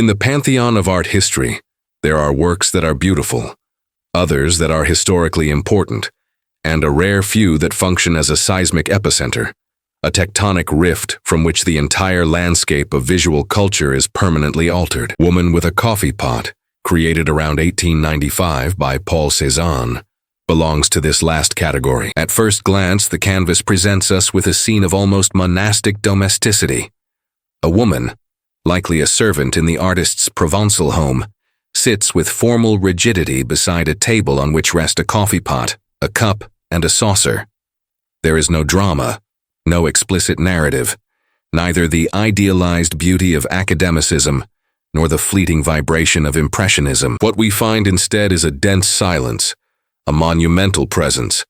In the pantheon of art history, there are works that are beautiful, others that are historically important, and a rare few that function as a seismic epicenter, a tectonic rift from which the entire landscape of visual culture is permanently altered. Woman with a Coffee Pot, created around 1895 by Paul Cézanne, belongs to this last category. At first glance, the canvas presents us with a scene of almost monastic domesticity. A woman, likely a servant in the artist's Provençal home, sits with formal rigidity beside a table on which rest a coffee pot, a cup, and a saucer. There is no drama, no explicit narrative, neither the idealized beauty of academicism nor the fleeting vibration of impressionism. What we find instead is a dense silence, a monumental presence,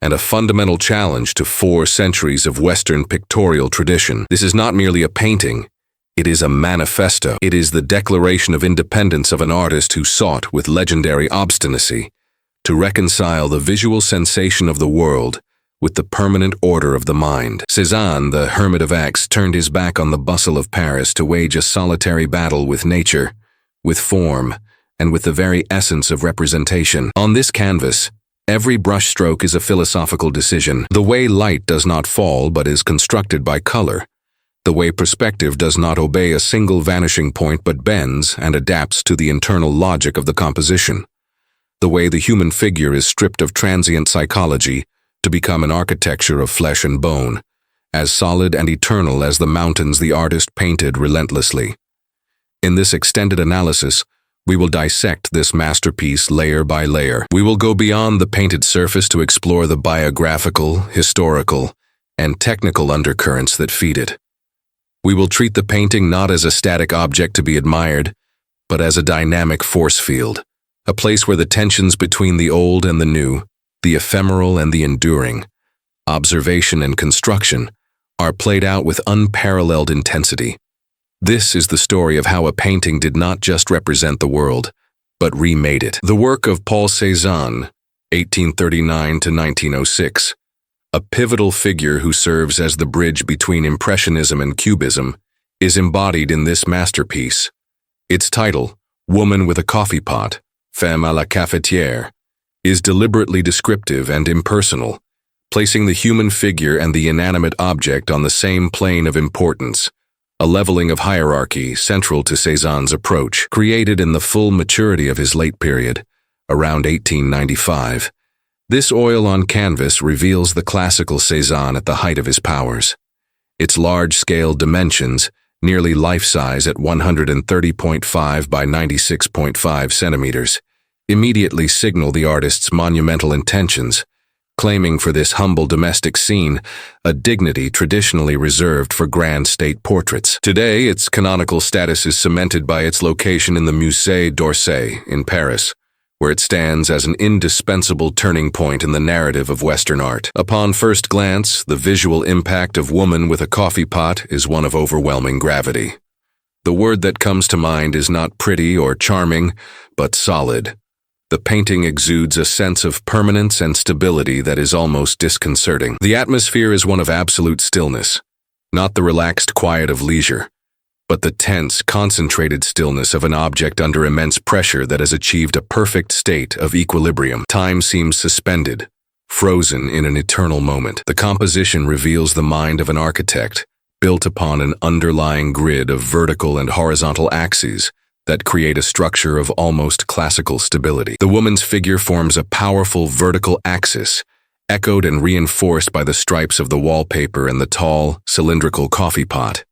and a fundamental challenge to 4 centuries of Western pictorial tradition. This is not merely a painting. It is a manifesto. It is the declaration of independence of an artist who sought, with legendary obstinacy, to reconcile the visual sensation of the world with the permanent order of the mind. Cézanne, the hermit of Aix, turned his back on the bustle of Paris to wage a solitary battle with nature, with form, and with the very essence of representation. On this canvas, every brushstroke is a philosophical decision. The way light does not fall but is constructed by color. The way perspective does not obey a single vanishing point but bends and adapts to the internal logic of the composition. The way the human figure is stripped of transient psychology to become an architecture of flesh and bone, as solid and eternal as the mountains the artist painted relentlessly. In this extended analysis, we will dissect this masterpiece layer by layer. We will go beyond the painted surface to explore the biographical, historical, and technical undercurrents that feed it. We will treat the painting not as a static object to be admired, but as a dynamic force field, a place where the tensions between the old and the new, the ephemeral and the enduring, observation and construction, are played out with unparalleled intensity. This is the story of how a painting did not just represent the world, but remade it. The work of Paul Cézanne, 1839 to 1906, a pivotal figure who serves as the bridge between Impressionism and Cubism, is embodied in this masterpiece. Its title, Woman with a Coffee Pot, Femme à la Cafetière, is deliberately descriptive and impersonal, placing the human figure and the inanimate object on the same plane of importance, a leveling of hierarchy central to Cézanne's approach. Created in the full maturity of his late period, around 1895, this oil on canvas reveals the classical Cézanne at the height of his powers. Its large-scale dimensions, nearly life-size at 130.5 by 96.5 centimeters, immediately signal the artist's monumental intentions, claiming for this humble domestic scene a dignity traditionally reserved for grand state portraits. Today, its canonical status is cemented by its location in the Musée d'Orsay in Paris, where it stands as an indispensable turning point in the narrative of Western art. Upon first glance, the visual impact of Woman with a Coffee Pot is one of overwhelming gravity. The word that comes to mind is not pretty or charming, but solid. The painting exudes a sense of permanence and stability that is almost disconcerting. The atmosphere is one of absolute stillness, not the relaxed quiet of leisure, but the tense, concentrated stillness of an object under immense pressure that has achieved a perfect state of equilibrium. Time seems suspended, frozen in an eternal moment. The composition reveals the mind of an architect, built upon an underlying grid of vertical and horizontal axes that create a structure of almost classical stability. The woman's figure forms a powerful vertical axis, echoed and reinforced by the stripes of the wallpaper and the tall, cylindrical coffee pot.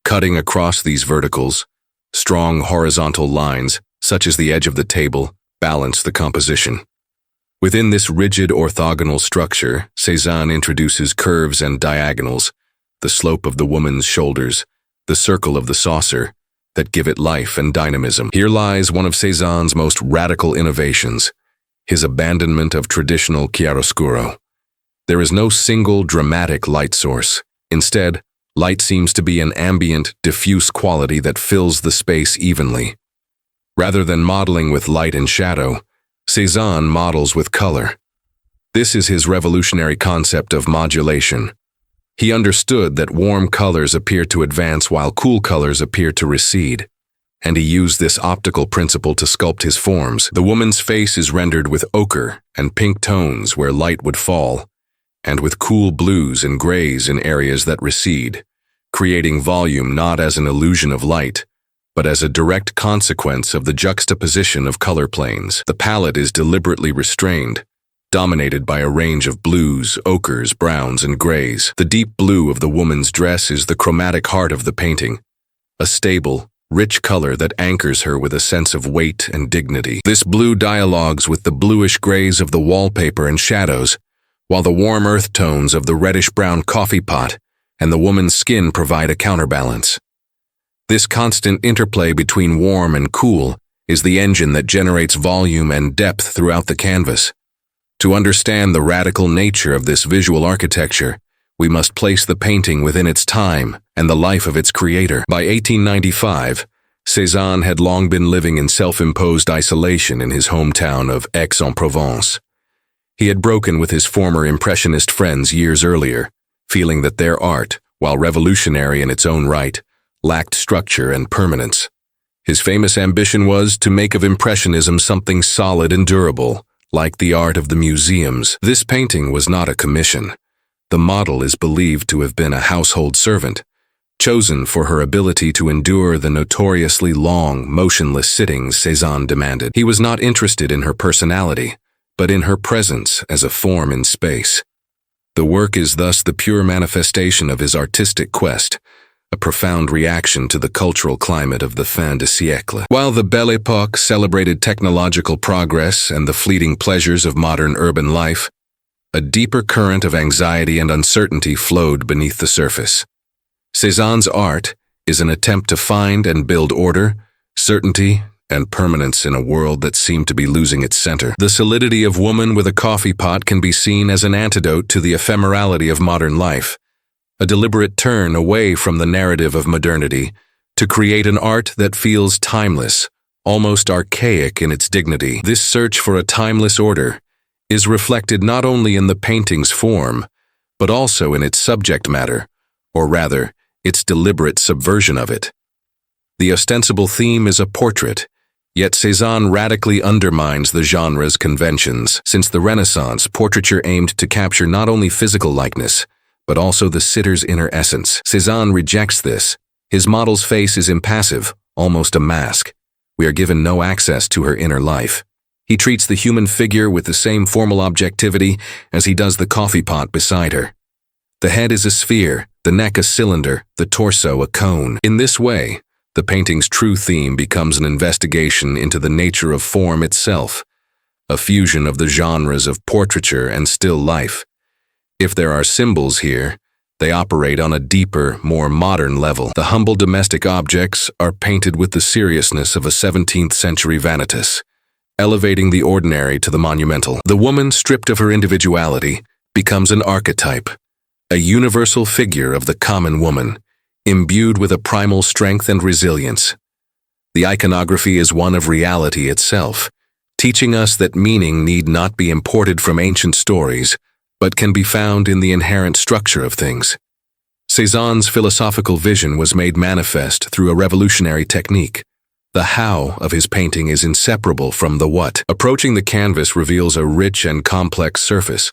Cutting across these verticals, strong horizontal lines, such as the edge of the table, balance the composition. Within this rigid orthogonal structure, Cézanne introduces curves and diagonals, the slope of the woman's shoulders, the circle of the saucer, that give it life and dynamism. Here lies one of Cézanne's most radical innovations, his abandonment of traditional chiaroscuro. There is no single dramatic light source. Instead, light seems to be an ambient, diffuse quality that fills the space evenly. Rather than modeling with light and shadow, Cézanne models with color. This is his revolutionary concept of modulation. He understood that warm colors appear to advance while cool colors appear to recede, and he used this optical principle to sculpt his forms. The woman's face is rendered with ochre and pink tones where light would fall, and with cool blues and grays in areas that recede, creating volume not as an illusion of light, but as a direct consequence of the juxtaposition of color planes. The palette is deliberately restrained, dominated by a range of blues, ochres, browns, and grays. The deep blue of the woman's dress is the chromatic heart of the painting, a stable, rich color that anchors her with a sense of weight and dignity. This blue dialogues with the bluish grays of the wallpaper and shadows, while the warm earth tones of the reddish-brown coffee pot and the woman's skin provide a counterbalance. This constant interplay between warm and cool is the engine that generates volume and depth throughout the canvas. To understand the radical nature of this visual architecture, we must place the painting within its time and the life of its creator. By 1895, Cézanne had long been living in self-imposed isolation in his hometown of Aix-en-Provence. He had broken with his former Impressionist friends years earlier, feeling that their art, while revolutionary in its own right, lacked structure and permanence. His famous ambition was to make of Impressionism something solid and durable, like the art of the museums. This painting was not a commission. The model is believed to have been a household servant, chosen for her ability to endure the notoriously long, motionless sittings Cézanne demanded. He was not interested in her personality, but in her presence as a form in space. The work is thus the pure manifestation of his artistic quest, a profound reaction to the cultural climate of the fin de siècle. While the Belle Époque celebrated technological progress and the fleeting pleasures of modern urban life, a deeper current of anxiety and uncertainty flowed beneath the surface. Cézanne's art is an attempt to find and build order, certainty, and permanence in a world that seemed to be losing its center. The solidity of Woman with a Coffee Pot can be seen as an antidote to the ephemerality of modern life, a deliberate turn away from the narrative of modernity to create an art that feels timeless, almost archaic in its dignity. This search for a timeless order is reflected not only in the painting's form, but also in its subject matter, or rather, its deliberate subversion of it. The ostensible theme is a portrait, yet Cézanne radically undermines the genre's conventions. Since the Renaissance, portraiture aimed to capture not only physical likeness, but also the sitter's inner essence. Cézanne rejects this. His model's face is impassive, almost a mask. We are given no access to her inner life. He treats the human figure with the same formal objectivity as he does the coffee pot beside her. The head is a sphere, the neck a cylinder, the torso a cone. In this way, the painting's true theme becomes an investigation into the nature of form itself, a fusion of the genres of portraiture and still life. If there are symbols here, they operate on a deeper, more modern level. The humble domestic objects are painted with the seriousness of a 17th-century vanitas, elevating the ordinary to the monumental. The woman, stripped of her individuality, becomes an archetype, a universal figure of the common woman, imbued with a primal strength and resilience. The iconography is one of reality itself, teaching us that meaning need not be imported from ancient stories, but can be found in the inherent structure of things. Cézanne's philosophical vision was made manifest through a revolutionary technique. The how of his painting is inseparable from the what. Approaching the canvas reveals a rich and complex surface.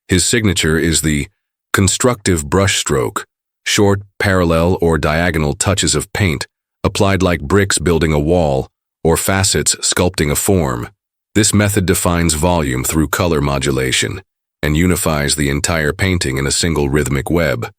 His signature is the constructive brushstroke, short, parallel, or diagonal touches of paint, applied like bricks building a wall, or facets sculpting a form. This method defines volume through color modulation, and unifies the entire painting in a single rhythmic web,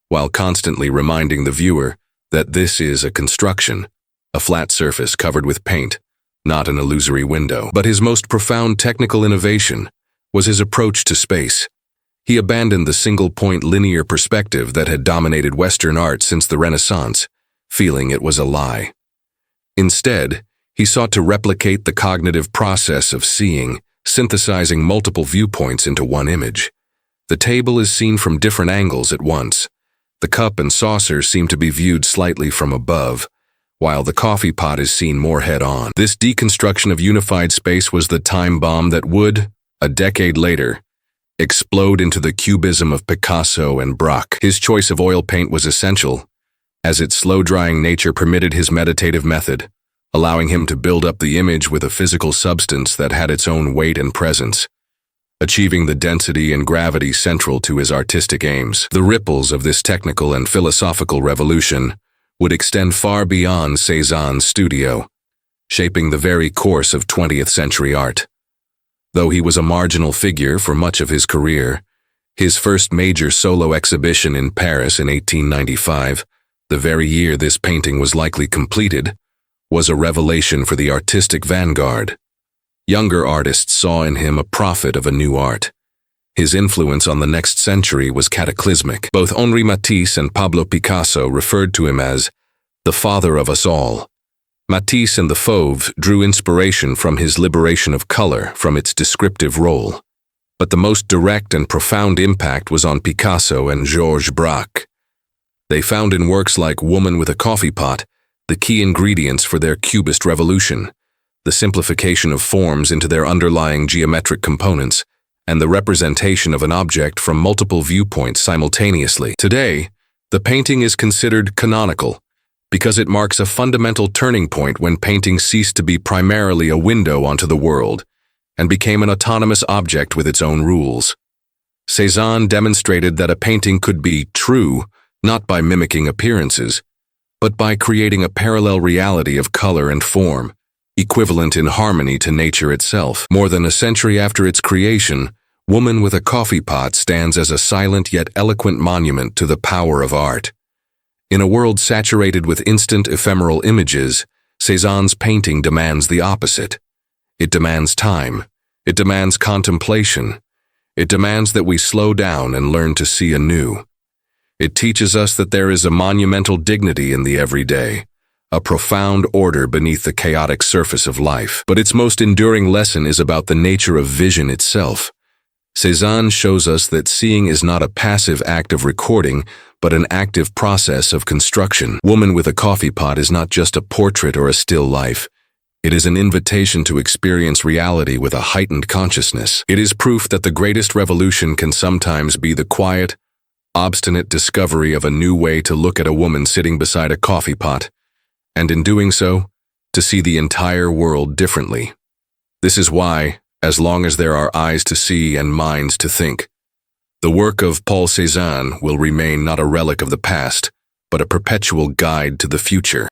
while constantly reminding the viewer that this is a construction, a flat surface covered with paint, not an illusory window. But his most profound technical innovation was his approach to space. He abandoned the single-point linear perspective that had dominated Western art since the Renaissance, feeling it was a lie. Instead, he sought to replicate the cognitive process of seeing, synthesizing multiple viewpoints into one image. The table is seen from different angles at once. The cup and saucer seem to be viewed slightly from above, while the coffee pot is seen more head-on. This deconstruction of unified space was the time bomb that would, a decade later, explode into the cubism of Picasso and Braque. His choice of oil paint was essential, as its slow-drying nature permitted his meditative method, allowing him to build up the image with a physical substance that had its own weight and presence, achieving the density and gravity central to his artistic aims. The ripples of this technical and philosophical revolution would extend far beyond Cézanne's studio, shaping the very course of 20th century art. Though he was a marginal figure for much of his career, his first major solo exhibition in Paris in 1895, the very year this painting was likely completed, was a revelation for the artistic vanguard. Younger artists saw in him a prophet of a new art. His influence on the next century was cataclysmic. Both Henri Matisse and Pablo Picasso referred to him as the father of us all. Matisse and the Fauve drew inspiration from his liberation of color from its descriptive role. But the most direct and profound impact was on Picasso and Georges Braque. They found in works like Woman with a Coffee Pot the key ingredients for their Cubist revolution, the simplification of forms into their underlying geometric components, and the representation of an object from multiple viewpoints simultaneously. Today, the painting is considered canonical because it marks a fundamental turning point when painting ceased to be primarily a window onto the world and became an autonomous object with its own rules. Cézanne demonstrated that a painting could be true not by mimicking appearances, but by creating a parallel reality of color and form, equivalent in harmony to nature itself. More than a century after its creation, Woman with a Coffee Pot stands as a silent yet eloquent monument to the power of art. In a world saturated with instant ephemeral images, Cézanne's painting demands the opposite. It demands time. It demands contemplation. It demands that we slow down and learn to see anew. It teaches us that there is a monumental dignity in the everyday, a profound order beneath the chaotic surface of life. But its most enduring lesson is about the nature of vision itself. Cézanne shows us that seeing is not a passive act of recording, but an active process of construction. Woman with a Coffee Pot is not just a portrait or a still life. It is an invitation to experience reality with a heightened consciousness. It is proof that the greatest revolution can sometimes be the quiet, obstinate discovery of a new way to look at a woman sitting beside a coffee pot, and in doing so, to see the entire world differently. This is why, as long as there are eyes to see and minds to think, the work of Paul Cézanne will remain not a relic of the past, but a perpetual guide to the future.